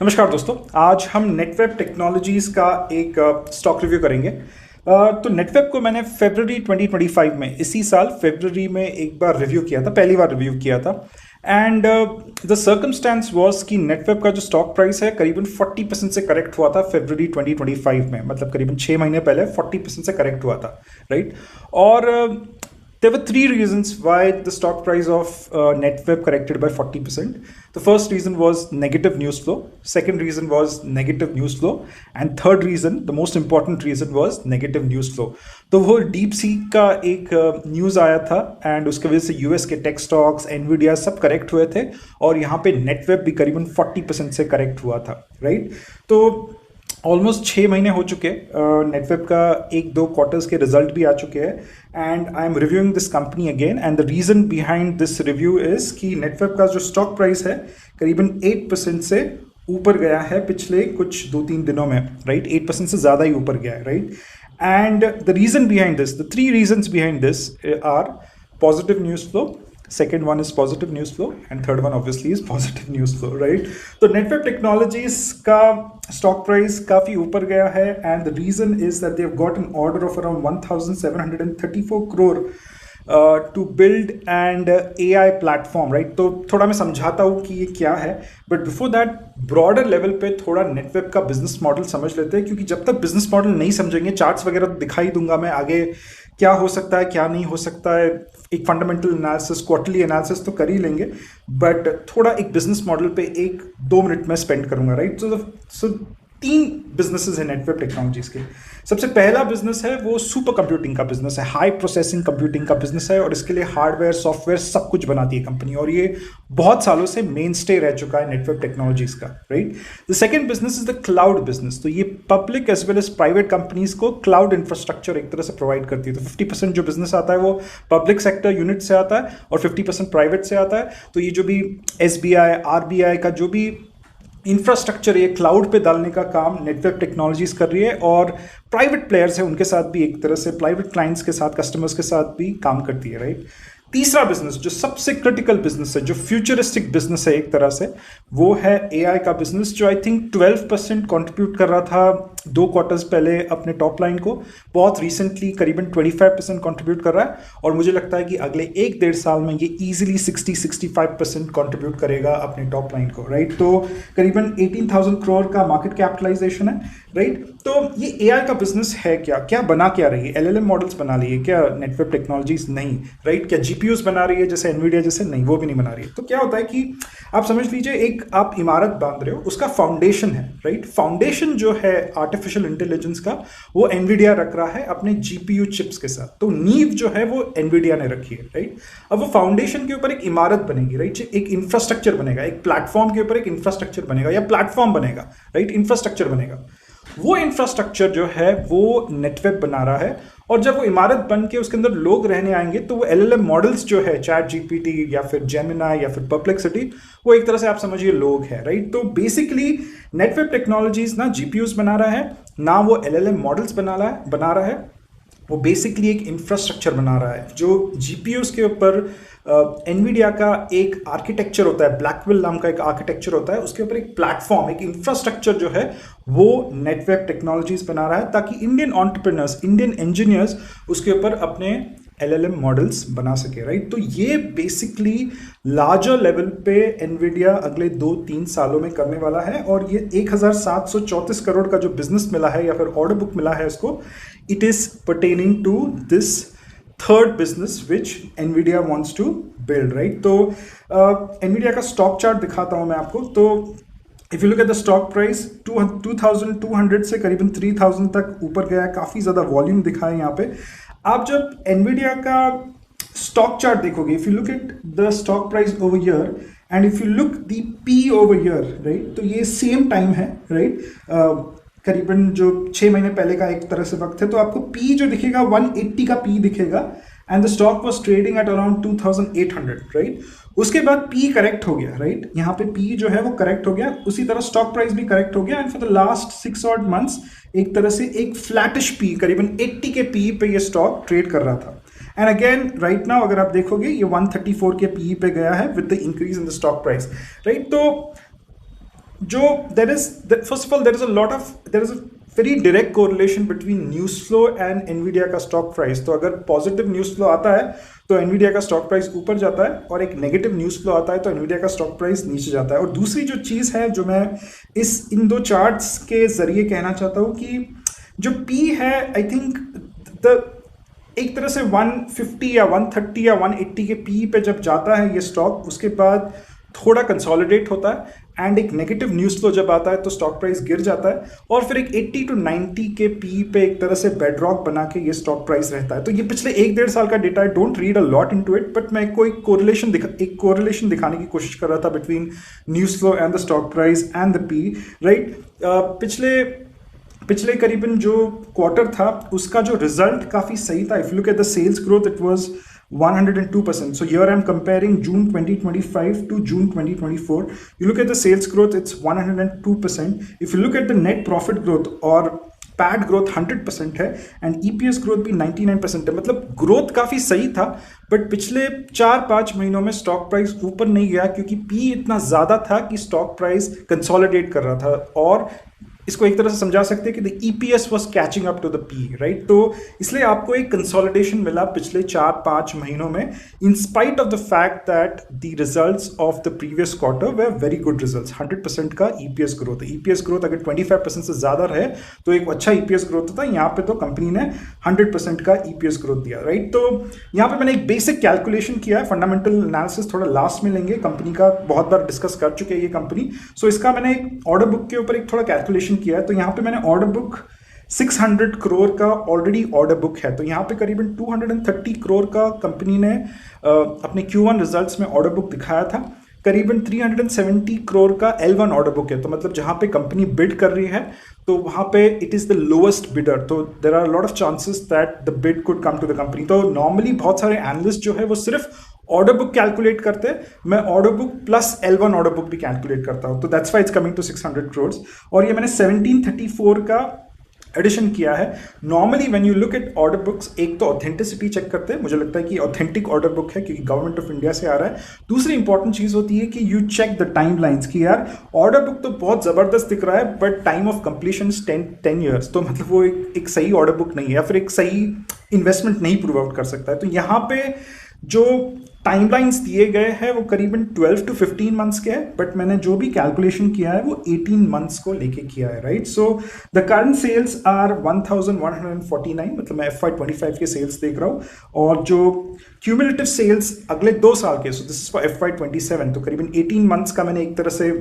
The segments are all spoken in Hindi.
नमस्कार दोस्तों, आज हम नेटवेब टेक्नोलॉजीज़ का एक स्टॉक रिव्यू करेंगे। तो नेटवेब को मैंने फरवरी 2025 में, इसी साल फरवरी में एक बार रिव्यू किया था, पहली बार रिव्यू किया था। एंड द सर्कमस्टेंस वाज कि नेटवेब का जो स्टॉक प्राइस है करीबन 40% से करेक्ट हुआ था फरवरी 2025 में, मतलब करीबन 6 महीने पहले 40% से करेक्ट हुआ था, राइट। और there were three reasons why the stock price of NetWeb corrected by 40%. The first reason was negative news flow. Second reason was negative news flow. And third reason, the most important reason was negative news flow. तो वो डीप सी का एक न्यूज़ आया था एंड उसके वजह से यूएस के टेक स्टॉक्स, एनवीडिया सब करेक्ट हुए थे और यहाँ पे नेटवेब भी करीबन 40% से करेक्ट हुआ था, राइट। तो ऑलमोस्ट 6 महीने हो चुके, नेटवेब का 1-2 क्वार्टर्स के रिजल्ट भी आ चुके हैं and I am reviewing this company again. And the reason behind this review is कि नेटवेब का जो स्टॉक प्राइस है करीबन 8% से ऊपर गया है पिछले कुछ 2-3 दिनों में, राइट। 8% से ज़्यादा ही ऊपर गया है, right. And the reason behind this, the 3 reasons behind this are positive news flow, second one is positive news flow and third one obviously is positive news flow, right। तो नेटवेब टेक्नोलॉजीज का स्टॉक प्राइस काफ़ी ऊपर गया है and the reason is that they have got an order of around 1734 crore to build and AI platform, right. तो थोड़ा मैं समझाता हूँ कि ये क्या है, but before that broader level पे थोड़ा नेटवेब का बिजनेस मॉडल समझ लेते हैं, क्योंकि जब तक बिजनेस मॉडल नहीं समझेंगे, चार्ट्स वगैरह दिखाई दूंगा मैं आगे क्या हो सकता है क्या नहीं हो सकता है, एक फंडामेंटल एनालिसिस, क्वार्टरली एनालिसिस तो कर ही लेंगे, बट थोड़ा एक बिजनेस मॉडल पे 1-2 मिनट में स्पेंड करूंगा, राइट। सो 3 बिजनेसेस हैं नेटवेब टेक्नोलॉजीज के। सबसे पहला बिजनेस है वो सुपर कंप्यूटिंग का बिजनेस है, हाई प्रोसेसिंग कंप्यूटिंग का बिजनेस है और इसके लिए हार्डवेयर, सॉफ्टवेयर सब कुछ बनाती है कंपनी और ये बहुत सालों से मेन स्टे रह चुका है नेटवेब टेक्नोलॉजीज का, right. The second business is the cloud business. तो ये public as well as private companies को क्लाउड इंफ्रास्ट्रक्चर एक तरह से प्रोवाइड करती है। तो 50% जो बिजनेस आता है वो पब्लिक सेक्टर यूनिट से आता है और 50% प्राइवेट से आता है। तो ये जो भी SBI, RBI का जो भी इंफ्रास्ट्रक्चर ये क्लाउड पे डालने का काम नेटवेब टेक्नोलॉजीज कर रही है और प्राइवेट प्लेयर्स है उनके साथ भी एक तरह से, प्राइवेट क्लाइंट्स के साथ, कस्टमर्स के साथ भी काम करती है, राइट। तीसरा बिजनेस जो सबसे क्रिटिकल बिजनेस है, जो फ्यूचरिस्टिक बिजनेस है एक तरह से, वो है AI का बिजनेस, जो आई थिंक 12% कंट्रीब्यूट कर रहा था 2 क्वार्टर्स पहले अपने टॉप लाइन को। बहुत रिसेंटली करीबन 25% कंट्रीब्यूट कर रहा है और मुझे लगता है कि अगले 1-1.5 साल में ये इजीली 60-65% कंट्रीब्यूट करेगा अपने टॉप लाइन को, राइट। तो करीबन 18,000 करोड़ का मार्केट कैपिटलाइजेशन है, राइट। तो ये AI का बिजनेस है क्या बना क्या रही है? LLM मॉडल्स बना रही है क्या नेटवेब टेक्नोलॉजीज? नहीं, राइट। क्या GPUs बना रही है जैसे एनवीडिया जैसे? नहीं, वो भी नहीं बना रही है। तो क्या होता है कि आप समझ लीजिए एक आप इमारत बांध रहे हो, उसका फाउंडेशन है, राइट। फाउंडेशन जो है आर्टिफिशियल इंटेलिजेंस का वो एनवीडिया रख रहा है अपने GPU चिप्स के साथ। तो नींव जो है वो एनवीडिया ने रखी है, राइट। अब वो फाउंडेशन के ऊपर एक इमारत बनेगी, राइट। एक इंफ्रास्ट्रक्चर बनेगा, एक प्लेटफॉर्म के ऊपर एक इंफ्रास्ट्रक्चर बनेगा या प्लेटफॉर्म बनेगा, राइट। इंफ्रास्ट्रक्चर बनेगा, वो इंफ्रास्ट्रक्चर जो है वो नेटवेब बना रहा है और जब वो इमारत बन के उसके अंदर लोग रहने आएंगे तो वो LLM मॉडल्स जो है, चैट GPT या फिर जेमिनाई या फिर परप्लेक्सिटी, वो एक तरह से आप समझिए लोग हैं, राइट। तो बेसिकली नेटवेब टेक्नोलॉजीज ना GPUs बना रहा है, ना वो LLM मॉडल्स बना रहा है, वो बेसिकली एक इंफ्रास्ट्रक्चर बना रहा है जो GPUs के ऊपर एनवीडिया का एक आर्किटेक्चर होता है, ब्लैकविल नाम का एक आर्किटेक्चर होता है, उसके ऊपर एक प्लेटफॉर्म, एक इंफ्रास्ट्रक्चर जो है वो नेटवेब टेक्नोलॉजीज बना रहा है ताकि इंडियन एंटरप्रेन्योर्स, इंडियन इंजीनियर्स उसके ऊपर अपने LLM मॉडल्स बना सके, राइट। तो ये बेसिकली लार्जर लेवल पे एनवीडिया अगले 2-3 सालों में करने वाला है और ये 1734 करोड़ का जो बिजनेस मिला है या फिर ऑर्डर बुक मिला है इसको, it is pertaining to this third business which Nvidia wants to build, right. तो एनवीडिया का स्टॉक चार्ट दिखाता हूं मैं आपको। तो if you look at the stock price 2200 से करीबन 3000 तक ऊपर गया है, काफ़ी ज़्यादा वॉल्यूम दिखा है यहाँ पे। आप जब एनवीडिया का स्टॉक चार्ट देखोगे, if you look at the stock price over year and if you look the P over year, right, तो ये सेम टाइम है, राइट। करीबन जो 6 महीने पहले का एक तरह से वक्त है, तो आपको P जो दिखेगा 180 का P दिखेगा and the stock was trading at around 2800, right. उसके बाद P करेक्ट हो गया, राइट। यहाँ पे P जो है वो करेक्ट हो गया, उसी तरह स्टॉक प्राइस भी करेक्ट हो गया and for the last 6 odd months एक तरह से एक फ्लैटिश P, करीबन 80 के P पे ये स्टॉक ट्रेड कर रहा था। एंड अगेन राइट नाउ अगर आप देखोगे ये 134 के P पे गया है with the increase in the stock price, right. तो जो there is first of all there is a very direct correlation between news flow and Nvidia का स्टॉक प्राइस। तो अगर पॉजिटिव न्यूज फ्लो आता है तो एनवीडिया का स्टॉक प्राइस ऊपर जाता है, और एक नेगेटिव न्यूज फ्लो आता है तो एनवीडिया का स्टॉक प्राइस नीचे जाता है। और दूसरी जो चीज़ है जो मैं इन दो चार्ट्स के जरिए कहना चाहता हूँ कि जो पी है, आई थिंक द एक तरह से 150 या 130 या 180 के पी पे जब जाता है ये स्टॉक, उसके बाद थोड़ा कंसोलिडेट होता है, एंड एक नेगेटिव न्यूज़ फ्लो जब आता है तो स्टॉक प्राइस गिर जाता है, और फिर एक 80 टू 90 के पी पे एक तरह से बेडरॉक बना के ये स्टॉक प्राइस रहता है। तो ये पिछले 1-1.5 साल का डेटा है, don't read a lot into it, but मैं कोई एक कोरिलेशन दिखाने की कोशिश कर रहा था between news flow and the stock price and the P, right. पिछले करीबन जो क्वार्टर था उसका जो रिजल्ट काफ़ी सही था। If you look at the sales growth, it was 102%. So here I'm comparing June 2025 to June 2024. You look at the sales growth, it's 102%. If you look at the net profit growth और पैट ग्रोथ 100% है, एंड ईपीएस ग्रोथ भी 99% है। मतलब ग्रोथ काफ़ी सही था, बट पिछले 4-5 महीनों में स्टॉक प्राइस ऊपर नहीं गया क्योंकि पी इतना ज़्यादा था कि स्टॉक प्राइस कंसोलिडेट कर रहा था। और इसको एक तरह से समझा सकते हैं कि the EPS was catching up to the P, right. तो इसलिए आपको एक कंसोलिडेशन मिला पिछले 4-5 महीनों में, in spite of the fact that the results of the previous quarter way very good results. 100% का ईपीएस ग्रोथ है। ईपीएस ग्रोथ अगर 25% से ज़्यादा रहे तो एक अच्छा ईपीएस ग्रोथ होता है। यहाँ पे तो कंपनी ने 100% का ईपीएस ग्रोथ दिया, राइट। तो यहाँ पे मैंने एक बेसिक कैलकुलेशन किया है, फंडामेंटल एनालिसिस थोड़ा लास्ट में लेंगे, कंपनी का बहुत बार डिस्कस कर चुके हैं ये कंपनी। सो इसका मैंने एक ऑर्डर बुक के ऊपर एक थोड़ा कैलकुलेशन किया है। तो यहाँ पे मैंने ऑर्डर बुक 600 करोड़ का ऑलरेडी ऑर्डर बुक है। तो यहाँ पे करीबन 230 करोड़ का कंपनी ने अपने Q1 रिजल्ट्स में ऑर्डर बुक दिखाया था। करीबन 370 करोड़ का L1 ऑर्डर बुक है। तो मतलब जहाँ पे कंपनी बिड कर रही है तो वहाँ पे it is the lowest bidder, तो there are lot of chances that the bid could come to the company. तो नॉर्मली बहुत सारे एनालिस्ट जो है वो सिर्फ ऑर्डर बुक कैलकुलेट करते हैं, मैं order book plus L1 order book भी कैलकुलेट करता हूँ। तो that's why it's coming to 600 crore. और ये मैंने 1734 का एडिशन किया है। Normally when you look at order books, एक तो ऑथेंटिसिटी चेक करते हैं, मुझे लगता है कि ऑथेंटिक ऑर्डर बुक है क्योंकि गवर्नमेंट ऑफ इंडिया से आ रहा है। दूसरी इंपॉर्टेंट चीज़ होती है कि you check the time lines कि यार ऑर्डर बुक तो बहुत ज़बरदस्त दिख रहा है but time of completion 10 years, तो मतलब वो एक सही ऑर्डर बुक नहीं है या फिर एक सही इन्वेस्टमेंट नहीं प्रूव आउट कर सकता है। तो यहाँ पे जो टाइमलाइंस दिए गए हैं वो करीबन 12 to 15 मंथ्स के हैं, बट मैंने जो भी कैलकुलेशन किया है वो 18 मंथ्स को लेके किया है, right. So the current sales are 1149, मतलब मैं FY25 के सेल्स देख रहा हूँ, और जो क्यूमुलेटिव सेल्स अगले 2 साल के, so this is for FY27, तो करीबन 18 मंथ्स का मैंने एक तरह से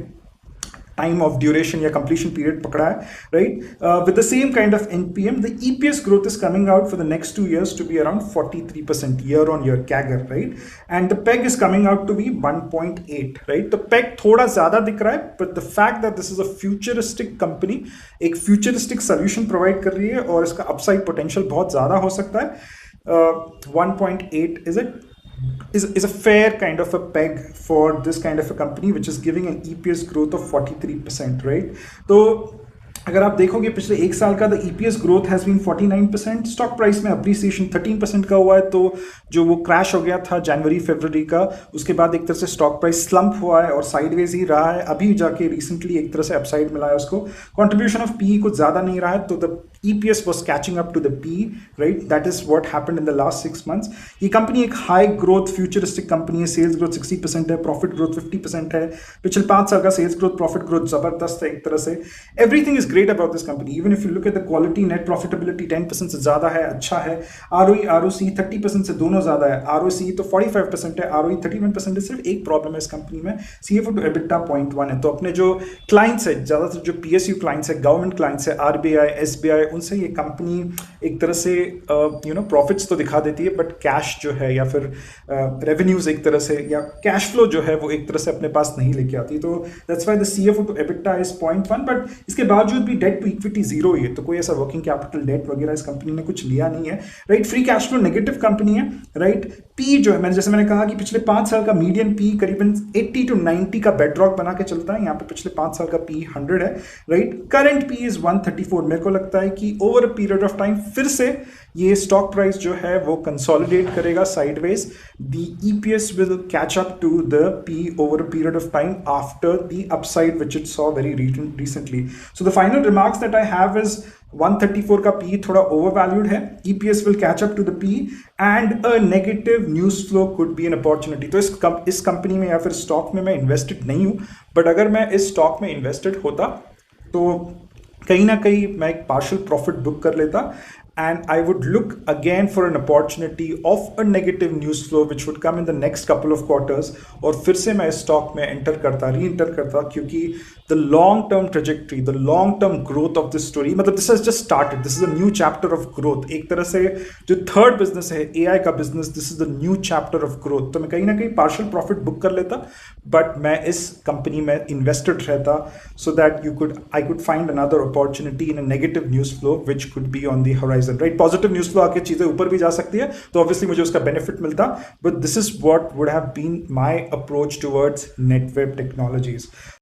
टाइम ऑफ ड्यूरेशन या कंप्लीशन पीरियड पकड़ा है, right. With the same kind of NPM, the EPS growth is coming out for the next 2 years to be around 43% year on year CAGR, right? And the PEG is coming out to be 1.8, right? तो PEG थोड़ा ज्यादा दिख रहा है, but the fact that this is a futuristic company, एक futuristic solution प्रोवाइड कर रही है और इसका अपसाइड पोटेंशियल बहुत ज्यादा हो सकता है। 1.8 is a fair kind of a peg for this kind of a company which is giving an EPS growth of 43%, right? तो अगर आप देखोगे पिछले 1 साल का the EPS growth has been 49%, stock price में अप्रिसिएशन 13% का हुआ है। तो जो वो क्रैश हो गया था जनवरी-फरवरी का, उसके बाद एक तरह से स्टॉक प्राइस स्लम्प हुआ है और साइडवेज ही रहा है। अभी जाके रिसेंटली एक तरह से अपसाइड मिला है उसको। कंट्रीब्यूशन ऑफ पी कुछ ज़्यादा नहीं रहा है, तो the EPS was catching up to the P, right? That is what happened in the last 6 months. ये कंपनी एक हाई ग्रोथ फ्यूचरिस्टिक कंपनी है। सेल्स ग्रोथ 60% है, प्रॉफिट ग्रोथ 50% है। पिछले 5 साल का सेल्स ग्रोथ प्रॉफिट ग्रोथ जबरदस्त है एक तरह से। Everything is great about this company. Even if you look at the quality, net profitability 10% से ज़्यादा है, अच्छा है। ROE ROC 30% से दोनों ज़्यादा है। ROC तो 45% है, ROE 31% है। सिर्फ एक प्रॉब्लम है इस कंपनी में, CFO to EBITDA 0.1 है। तो अपने जो क्लाइंट्स है, ज़्यादातर जो PSU क्लाइंट्स है, गवर्नमेंट क्लाइंट्स है, RBI SBI, उनसे ये कंपनी एक तरह से प्रॉफिट्स तो दिखा देती है, बट कैश जो है या फिर रेवेन्यूज एक तरह से या कैश फ्लो जो है वो एक तरह से अपने पास नहीं लेके आती। तो that's why the CFO to EBITDA is 0.1, but इसके बावजूद भी डेट टू इक्विटी 0 ही है। तो कोई ऐसा वर्किंग कैपिटल डेट वगैरह इस कंपनी ने कुछ लिया नहीं है, right. Free cash flow negative company है, राइट। पी जो है, मैंने कहा कि पिछले 5 साल का मीडियन पी करीबन 80 to 90 का बेडरॉक बना के चलता है। यहाँ पे पिछले 5 साल का पी 100 है, राइट। Current P is 134। मेरे को लगता है कि over a period of time फिर से ये स्टॉक प्राइस जो है वो कंसोलिडेट करेगा sideways. The EPS will catch up to the P over a period of time after the upside which it saw very recently. So the final remarks that I have is 134 का पी थोड़ा ओवरवैल्यूड है, EPS will catch up to the P and a negative news flow could be an opportunity. तो इस कंपनी में या फिर स्टॉक में मैं इन्वेस्टेड नहीं हूं, बट अगर मैं इस स्टॉक में इन्वेस्टेड होता तो कहीं ना कहीं मैं एक पार्शियल प्रॉफिट बुक कर लेता and I would look again for an opportunity of a negative news flow which would come in the next couple of quarters और फिर से मैं स्टॉक में री एंटर करता, क्योंकि the long term trajectory, the long term growth of this story, मतलब this has just started, this is a new chapter of growth। एक तरह से जो थर्ड बिजनेस है AI का business, this is the new chapter of growth। तो मैं कहीं ना कहीं पार्शियल प्रॉफिट बुक कर लेता, बट मैं इस कंपनी में इन्वेस्टेड रहता so that I could find another opportunity in a negative news flow which could be on the horizon, right. Positive news flow आके चीजें ऊपर भी जा सकती है तो ऑब्वियसली मुझे उसका बेनिफिट मिलता, but this is what would have been my approach towards Netweb technologies.